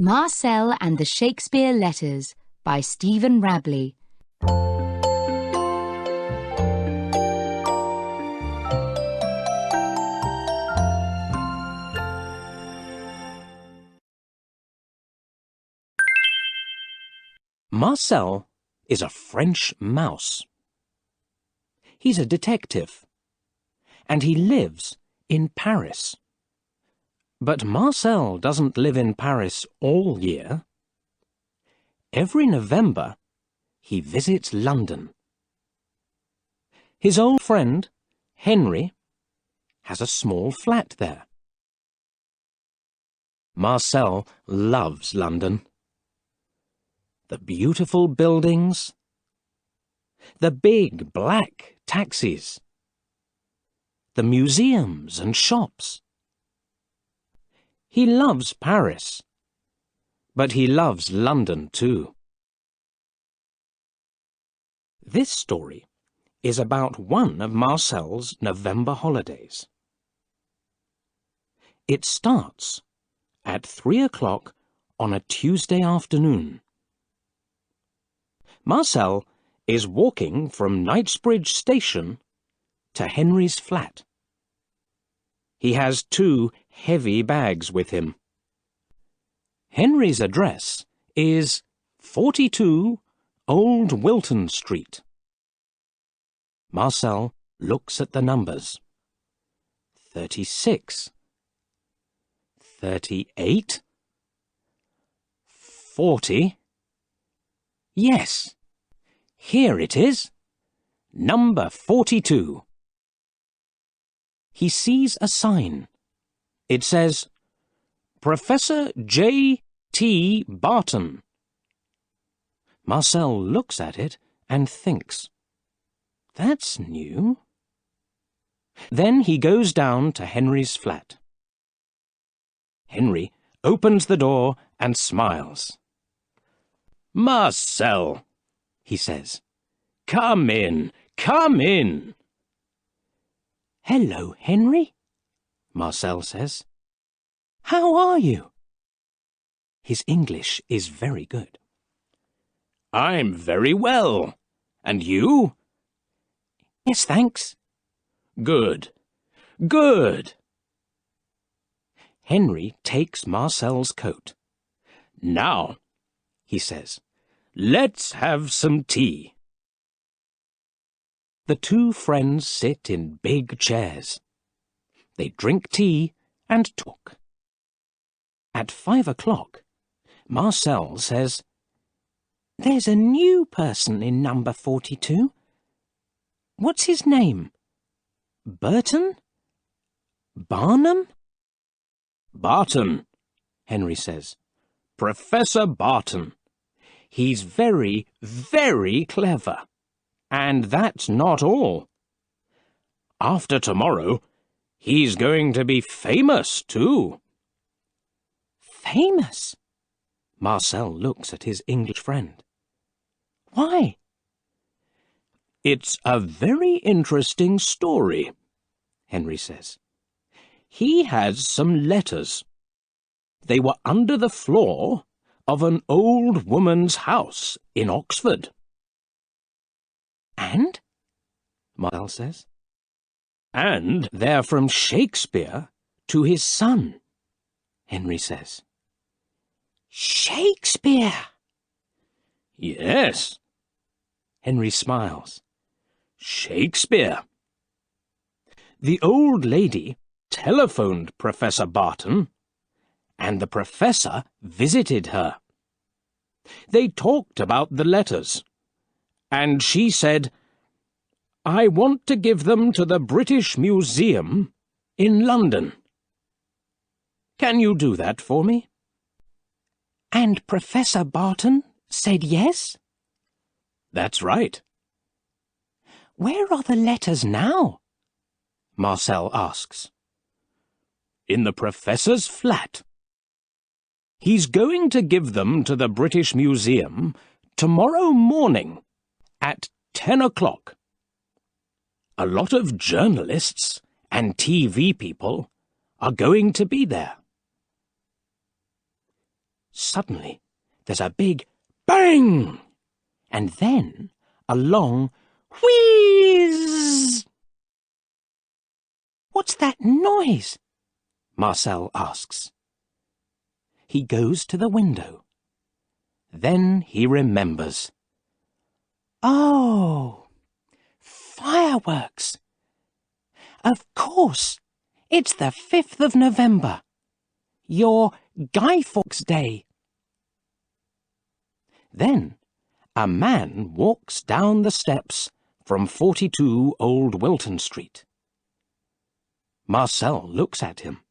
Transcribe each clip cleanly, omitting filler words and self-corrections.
Marcel and the Shakespeare Letters by Stephen Rabley. Marcel is a French mouse. He's a detective, and he lives in Paris. But Marcel doesn't live in Paris all year. Every November, he visits London. His old friend, Henry, has a small flat there. Marcel loves London. The beautiful buildings, the big black taxis, the museums and shops. He loves Paris, but he loves London too. This story is about one of Marcel's November holidays. It starts at 3 o'clock on a Tuesday afternoon. Marcel is walking from Knightsbridge Station to Henry's flat. He has 2 heavy bags with him. Henry's address is 42 Old Wilton Street. Marcel looks at the numbers. 36, 38, 40. Yes, here it is. Number 42. He sees a sign. It says, Professor J. T. Barton. Marcel looks at it and thinks, that's new. Then he goes down to Henry's flat. Henry opens the door and smiles. Marcel, he says, come in, come in. Hello, Henry, Marcel says. How are you? His English is very good. I'm very well. And you? Yes, thanks. Good. Good. Henry takes Marcel's coat. Now, he says, let's have some tea. The 2 friends sit in big chairs. They drink tea and talk. At 5 o'clock, Marcel says, there's a new person in number 42. What's his name? Burton? Barnum? Barton, Henry says. Professor Barton. He's very, very clever. And that's not all. After tomorrow, he's going to be famous, too. Famous? Marcel looks at his English friend. Why? It's a very interesting story, Henry says. He has some letters. They were under the floor of an old woman's house in Oxford. And? Marcel says. And they're from Shakespeare to his son, Henry says. Shakespeare? Yes. Henry smiles. Shakespeare. The old lady telephoned Professor Barton, and the professor visited her. They talked about the letters. And she said, I want to give them to the British Museum in London. Can you do that for me? And Professor Barton said yes? That's right. Where are the letters now? Marcel asks. In the professor's flat. He's going to give them to the British Museum tomorrow morning. At 10 o'clock. A lot of journalists and TV people are going to be there. Suddenly, there's a big bang, and then a long wheeze. "What's that noise?" Marcel asks. He goes to the window. Then he remembers. Oh, fireworks! Of course, it's the 5th of November, your Guy Fawkes Day. Then a man walks down the steps from 42 Old Wilton Street. Marcel looks at him.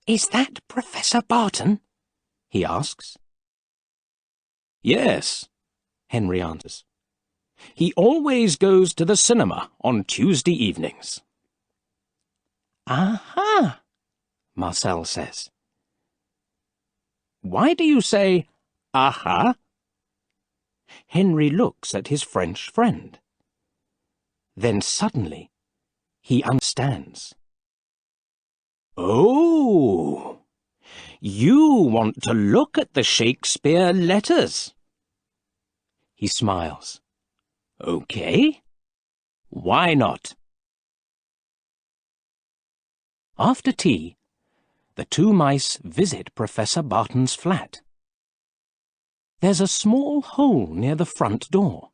"Is that Professor Barton?" he asks. "Yes," Henry answers. "He always goes to the cinema on Tuesday evenings." "Aha," Marcel says. "Why do you say, aha?" Henry looks at his French friend. Then suddenly he understands. "Oh, you want to look at the Shakespeare letters." He smiles. "Okay, why not?" After tea, the two mice visit Professor Barton's flat. There's a small hole near the front door.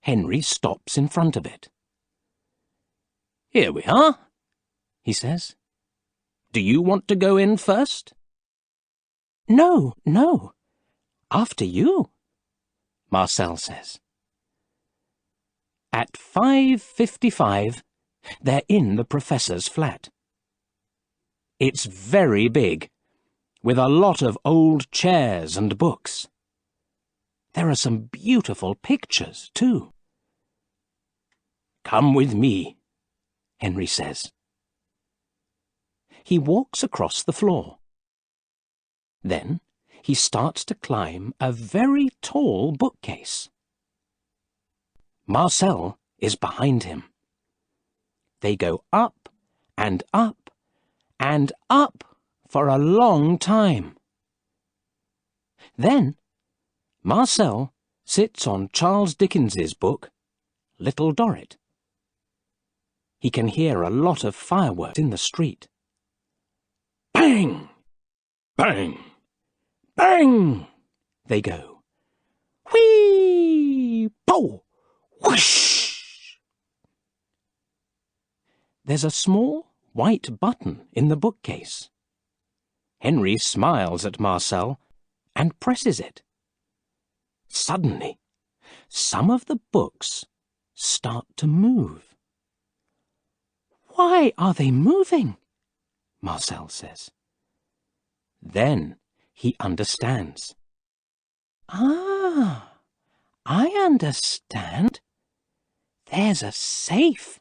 Henry stops in front of it. "Here we are," he says. "Do you want to go in first?" No, after you," Marcel says. At 5:55, they're in the professor's flat. It's very big, with a lot of old chairs and books. There are some beautiful pictures, too. "Come with me," Henry says. He walks across the floor. Then he starts to climb a very tall bookcase. Marcel is behind him. They go up and up and up for a long time. Then Marcel sits on Charles Dickens's book, Little Dorrit. He can hear a lot of fireworks in the street. Bang! Bang! Bang! They go. Whee! Pow! Whoosh! There's a small white button in the bookcase. Henry smiles at Marcel and presses it. Suddenly, some of the books start to move. "Why are they moving?" Marcel says. Then he understands. "Ah, I understand. There's a safe."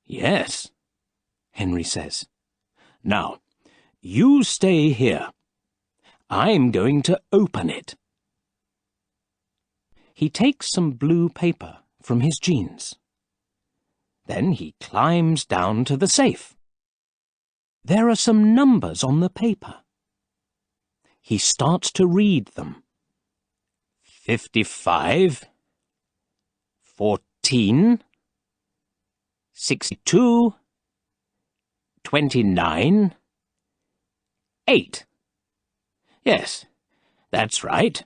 "Yes," Henry says. "Now, you stay here. I'm going to open it." He takes some blue paper from his jeans. Then he climbs down to the safe. There are some numbers on the paper. He starts to read them. 55, 14, 62, 29, 8. Yes, that's right.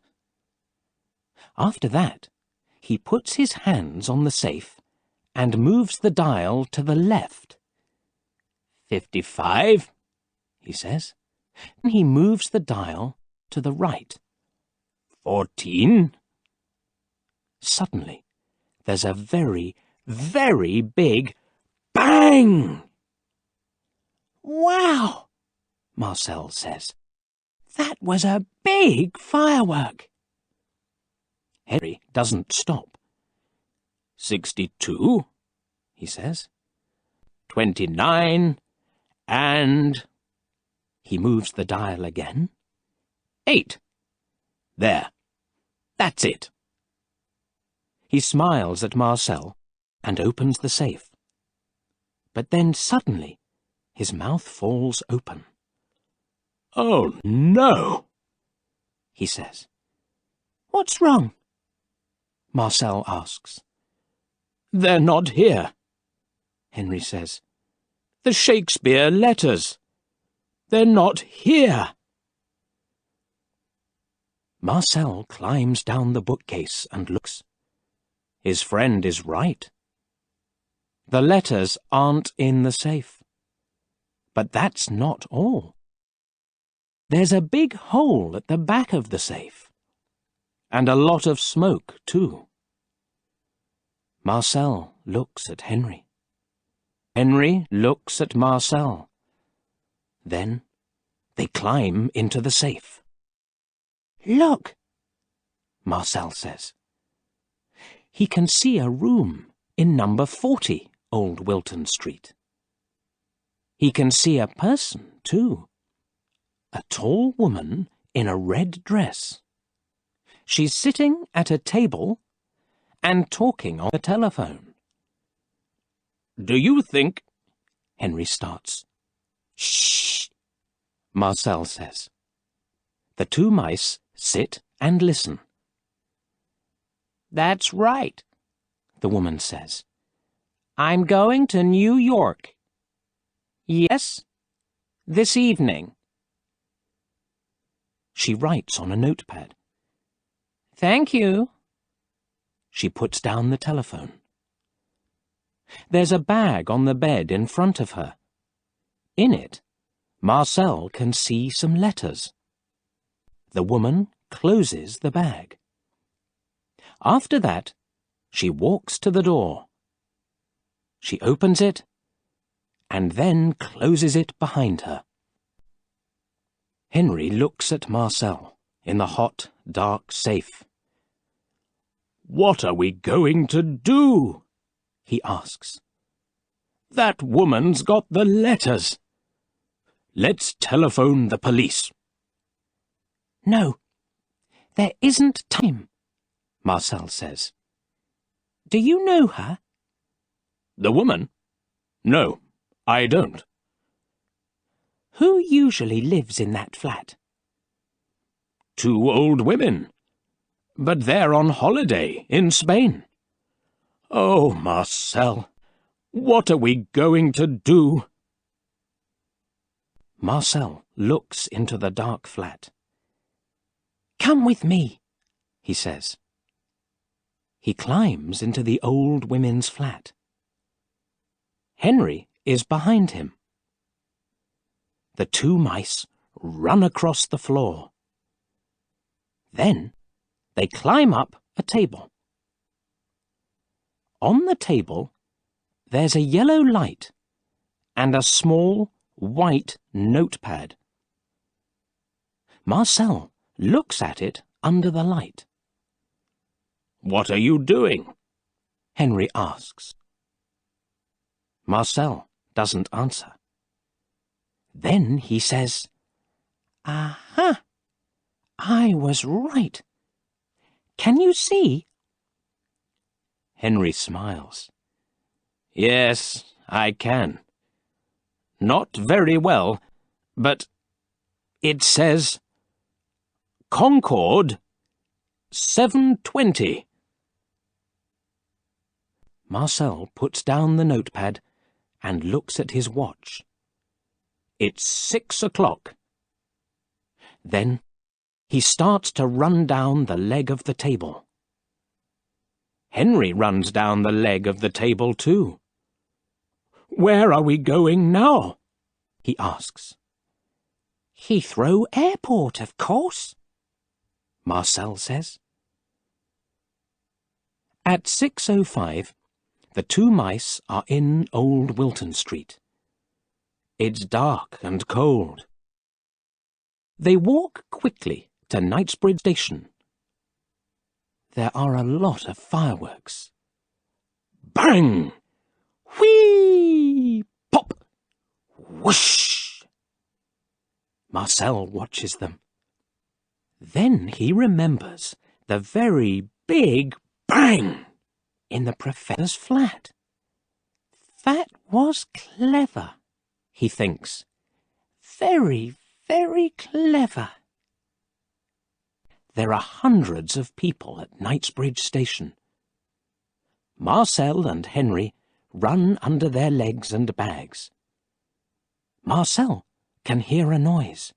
After that, he puts his hands on the safe and moves the dial to the left. 55, he says. Then he moves the dial to the right. 14. Suddenly, there's a very, very big bang! "Wow!" Marcel says. "That was a big firework." Henry doesn't stop. 62, he says. 29, and... He moves the dial again. 8. There. That's it. He smiles at Marcel and opens the safe. But then suddenly his mouth falls open. "Oh, no," he says. "What's wrong?" Marcel asks. "They're not here," Henry says. "The Shakespeare letters. They're not here." Marcel climbs down the bookcase and looks. His friend is right. The letters aren't in the safe. But that's not all. There's a big hole at the back of the safe. And a lot of smoke, too. Marcel looks at Henry. Henry looks at Marcel. Then they climb into the safe. "Look," Marcel says. He can see a room in number 40 Old Wilton Street. He can see a person, too. A tall woman in a red dress. She's sitting at a table and talking on the telephone. "Do you think—" Henry starts. "Shh," Marcel says. The two mice sit and listen. "That's right," the woman says. "I'm going to New York." "Yes, this evening." She writes on a notepad. "Thank you." She puts down the telephone. There's a bag on the bed in front of her. In it, Marcel can see some letters. The woman closes the bag. After that, she walks to the door. She opens it and then closes it behind her. Henry looks at Marcel in the hot, dark safe. "What are we going to do?" he asks. "That woman's got the letters. Let's telephone the police." "No, there isn't time," Marcel says. "Do you know her?" "The woman? No, I don't." "Who usually lives in that flat?" "Two old women. But they're on holiday in Spain." "Oh, Marcel, what are we going to do?" Marcel looks into the dark flat. "Come with me," he says. He climbs into the old women's flat. Henry is behind him. The two mice run across the floor. Then they climb up a table. On the table, there's a yellow light and a small white notepad. Marcel looks at it under the light. "What are you doing?" Henry asks. Marcel doesn't answer. Then he says, "Aha! I was right. Can you see?" Henry smiles. "Yes, I can. Not very well, but it says Concord 7:20. Marcel puts down the notepad and looks at his watch. It's 6 o'clock. Then he starts to run down the leg of the table. Henry runs down the leg of the table too. "Where are we going now?" he asks. "Heathrow Airport, of course," Marcel says. At 6:05, the two mice are in Old Wilton Street. It's dark and cold. They walk quickly to Knightsbridge Station. There are a lot of fireworks. Bang! Whee! Pop! Whoosh! Marcel watches them. Then he remembers the very big bang in the professor's flat. That was clever, he thinks. Very, Very clever. There are hundreds of people at Knightsbridge Station. Marcel and Henry run under their legs and bags. Marcel can hear a noise.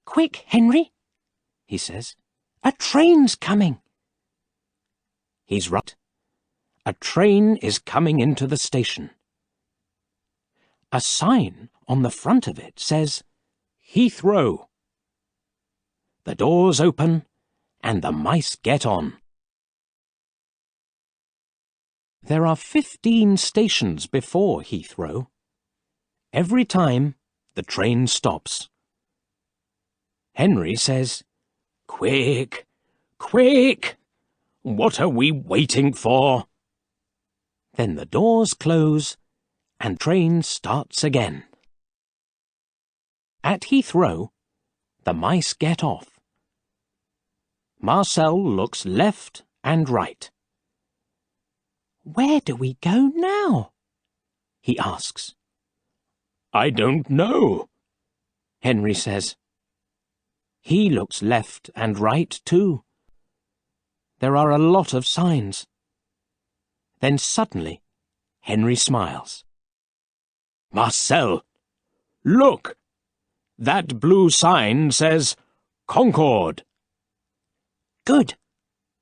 "Quick, Henry," he says. "A train's coming." He's right. A train is coming into the station. A sign on the front of it says, "Heathrow." The doors open, and the mice get on. There are 15 stations before Heathrow. Every time, the train stops. Henry says, "Quick, quick! What are we waiting for?" Then the doors close, and train starts again. At Heathrow, the mice get off. Marcel looks left and right. "Where do we go now?" he asks. "I don't know," Henry says. He looks left and right too. There are a lot of signs. Then suddenly, Henry smiles. "Marcel, look! That blue sign says Concord." "Good,"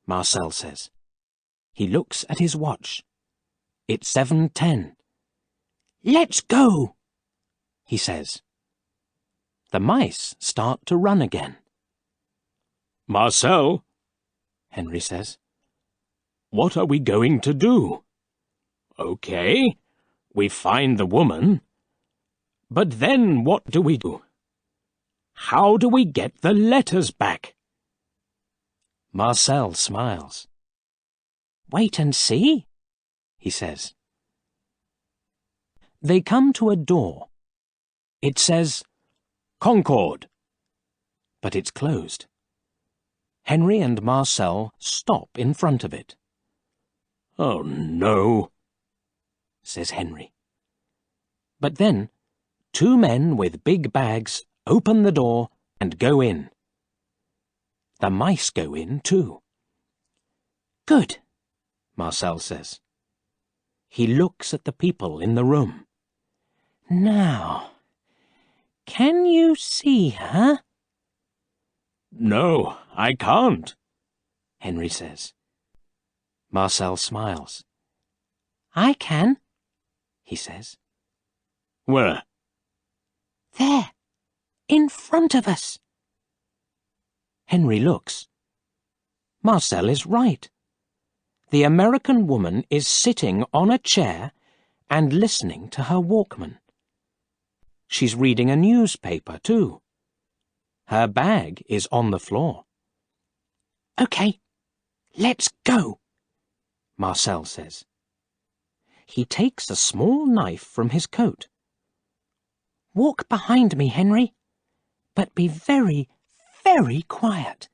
Marcel says. He looks at his watch. It's 7:10. "Let's go," he says. The mice start to run again. "Marcel," Henry says, "what are we going to do? Okay, we find the woman. But then what do we do? How do we get the letters back?" Marcel smiles. "Wait and see," he says. They come to a door. It says, "Concord," but it's closed. Henry and Marcel stop in front of it. "Oh, no," says Henry. But then, two men with big bags open the door and go in. The mice go in too. "Good," Marcel says. He looks at the people in the room. "Now, can you see her?" "No, I can't," Henry says. Marcel smiles. "I can," he says. "Where?" "There, in front of us." Henry looks. Marcel is right. The American woman is sitting on a chair and listening to her Walkman. She's reading a newspaper, too. Her bag is on the floor. "Okay, let's go," Marcel says. He takes a small knife from his coat. "Walk behind me, Henry, but be very, very quiet."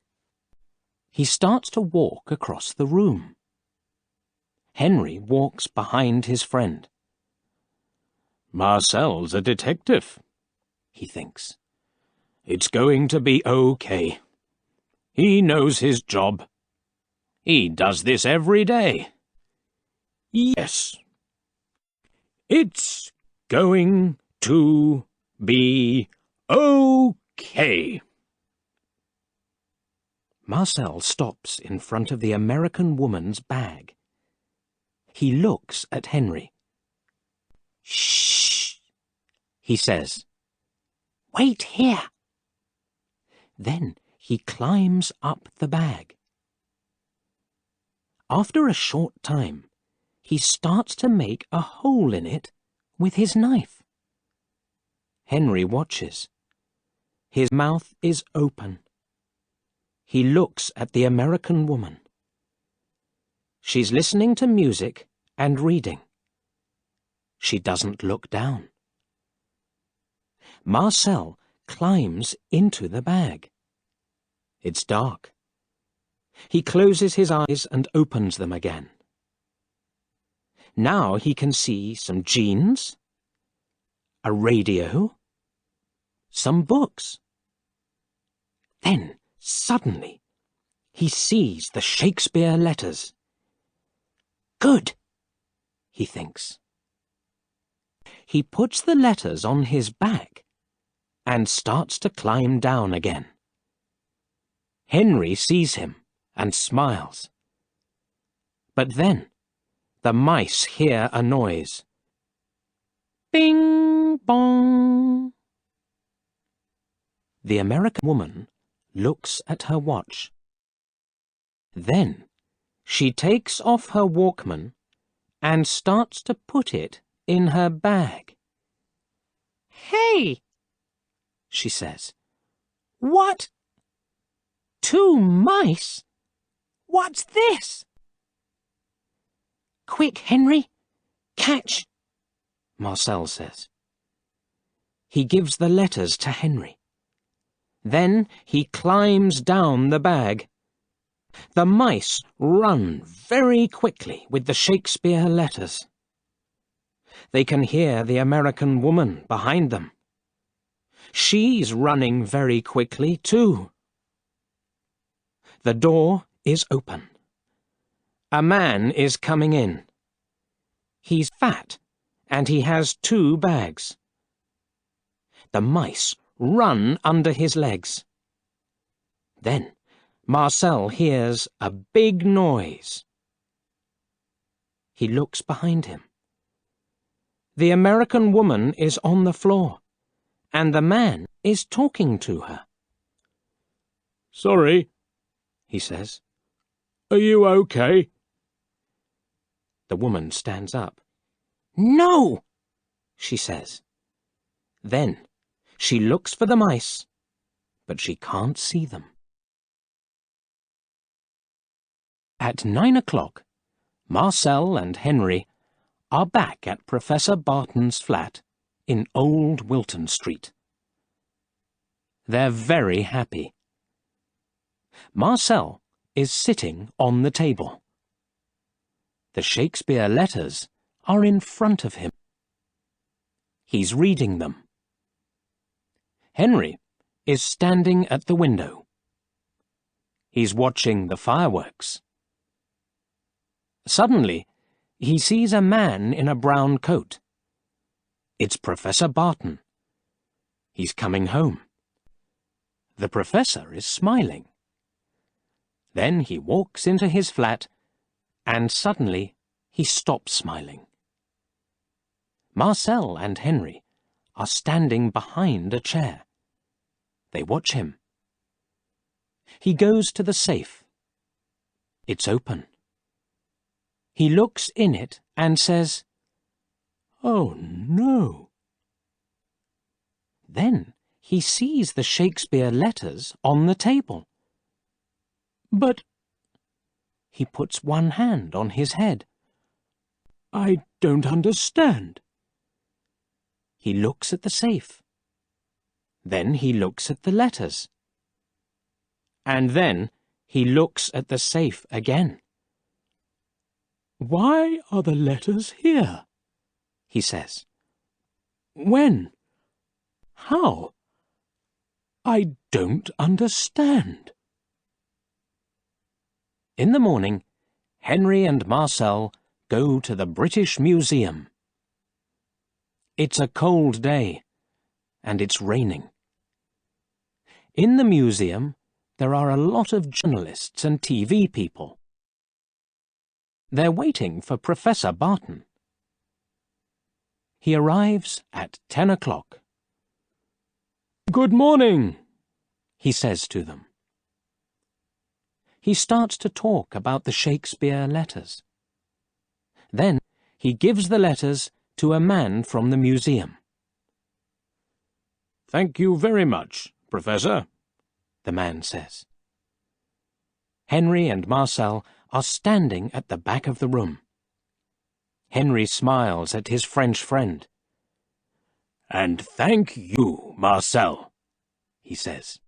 He starts to walk across the room. Henry walks behind his friend. "Marcel's a detective," he thinks. "It's going to be okay. He knows his job. He does this every day. Yes. It's going to be okay." Marcel stops in front of the American woman's bag. He looks at Henry. "Shh," he says. "Wait here." Then he climbs up the bag. After a short time, he starts to make a hole in it with his knife. Henry watches. His mouth is open. He looks at the American woman. She's listening to music and reading. She doesn't look down. Marcel climbs into the bag. It's dark. He closes his eyes and opens them again. Now he can see some jeans, a radio, some books. Then, suddenly, he sees the Shakespeare letters. Good, he thinks. He puts the letters on his back and starts to climb down again. Henry sees him and smiles. But then, the mice hear a noise. Bing bong! The American woman looks at her watch. Then, she takes off her Walkman and starts to put it in her bag. "Hey!" she says. "What? 2 mice? What's this?" "Quick, Henry! Catch!" Marcel says. He gives the letters to Henry. Then he climbs down the bag. The mice run very quickly with the Shakespeare letters. They can hear the American woman behind them. She's running very quickly too. The door is open. A man is coming in. He's fat, and he has 2 bags. The mice run under his legs. Then Marcel hears a big noise. He looks behind him. The American woman is on the floor, and the man is talking to her. "Sorry," he says. "Are you okay?" The woman stands up. "No!" she says. Then she looks for the mice, but she can't see them. At 9 o'clock, Marcel and Henry are back at Professor Barton's flat in Old Wilton Street. They're very happy. Marcel is sitting on the table. The Shakespeare letters are in front of him. He's reading them. Henry is standing at the window. He's watching the fireworks. Suddenly, he sees a man in a brown coat. It's Professor Barton. He's coming home. The professor is smiling. Then he walks into his flat, and suddenly he stops smiling. Marcel and Henry are standing behind a chair. They watch him. He goes to the safe. It's open. He looks in it and says, "Oh, no." Then he sees the Shakespeare letters on the table. But he puts one hand on his head. "I don't understand." He looks at the safe. Then he looks at the letters. And then he looks at the safe again. "Why are the letters here?" he says. "When? How? I don't understand." In the morning, Henry and Marcel go to the British Museum. It's a cold day, and it's raining. In the museum, there are a lot of journalists and TV people. They're waiting for Professor Barton. He arrives at 10 o'clock. "Good morning," he says to them. He starts to talk about the Shakespeare letters. Then he gives the letters to a man from the museum. "Thank you very much, Professor," the man says. Henry and Marcel are standing at the back of the room. Henry smiles at his French friend. "And thank you, Marcel," he says.